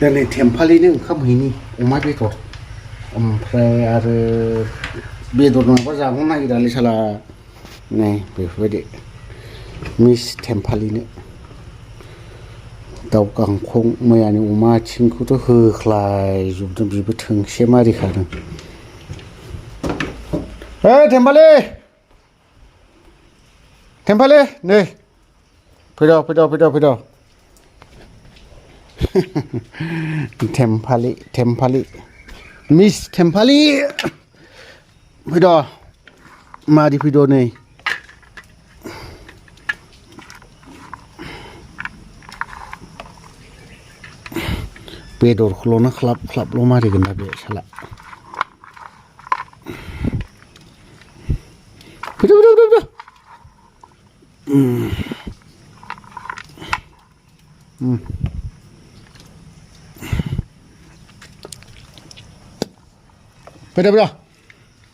दिनै थेमफालिनो ओंखाम हैनि अमा बेदर ओमफ्राय आरो बेदर नङाबा जानो नागिरालै साला नै बेफोरबायदि मिस थेमफालिनो दाउ गांखं मैयानि अमा आथिंखौथ' होख्लायजोबदों बिबो थोंसे मारिखादों। थेमफालि थेमफालि नै फैद' थेमफालि मिस थेमफालि फैद' मादै फैद' नै बेदरखौल'नो ख्लाब ख्लाबल' मारिगोन दा बे साला फैद'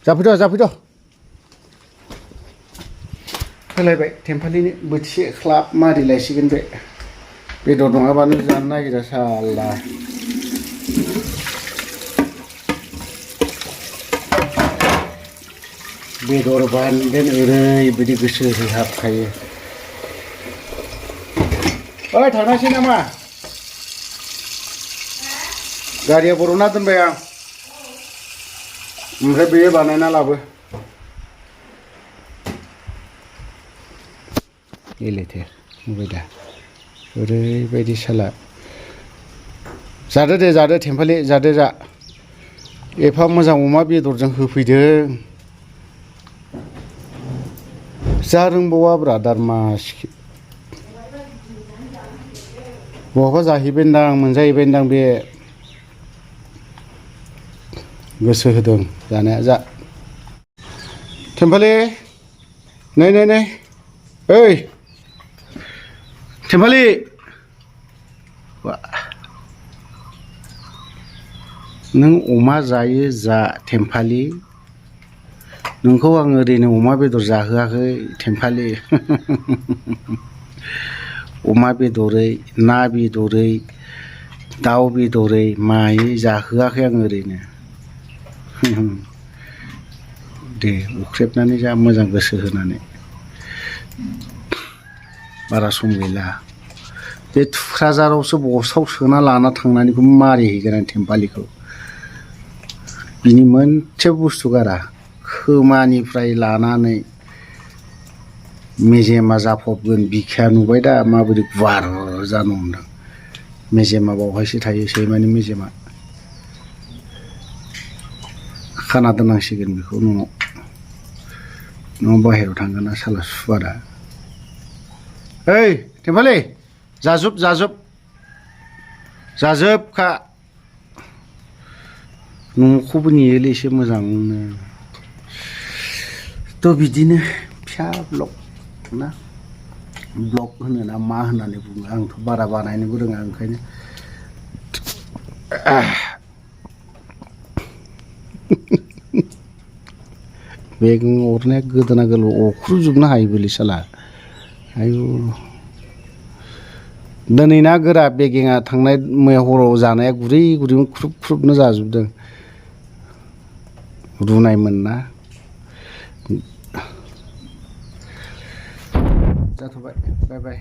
जाफैद' होलायबाय थेमफालिनो बोथिसे ख्लाब मारिलायसिगोन बे बेदर नङाबानो जानो नागिरा साला बेदर बानदेन ओरैबायदि गोसो होहाबखायो। ओइ थांनांसै नामा गारिया बर'ना दोनबाय आं ओमफ्राय बेयो बानायना लाबो गेलेथे नुबाय दा ओरैबायदि साला जादो थेमफालि जादो जा एफा मोजां अमा बेदरजों होफैदों जा रोंबावा ब्रादार मासिखि बहाबा जाहैबायदां मोनजाहैबायदां बे गोसो होदों जानाया जा थेमफालि नै ओइ थेमफालि नों अमा जायो जा थेमफालि नोंखौ आं ओरैनो अमा बेदर जाहोआखै थेमफालि अमा बेदरै ना बेदरै दाउ बेदरै मायै जाहोआखै आं ओरैनो दे उख्रेबनानै जा मोजां गोसो होनानै बारा सम गैला बे थुक्राझारावसो बस्थायाव सोना लाना थांनानैबो मारिहैगोन आं थेमफालिखौ बिनि मोनसे बुस्थु गारा खोमानिफ्राय लानानै मेजेमा जाफबगोन बिखाया नुबाय दा माबोरै गुवार जानो हमदों मेजेमा बावहायसो थायो सैमानि मेजेमा खाना दोननांसिगोन बेखौ न'आव बाहेरायाव थांगोन ना साला सुवादा ओइ थेमफालि जाजोबखा न'खौबो नेयोलै एसे मोजांनो थ' बिदिनो फिसा ब्लग ना ब्लग होनो ना मा होननानै बुङो आंथ' बारा बानायनोबो रोङा ओंखायनो बेगें अरनाया गोदोना गोलाव अख्रुबजोबनो हायोबोलै साला आयु दिनै ना गोरा बेगेङा थांनाय मैया हराव जानाया गुरैमोन ख्रुबनो जाजोबदों रुनायमोन ना जाथ'बाय बाय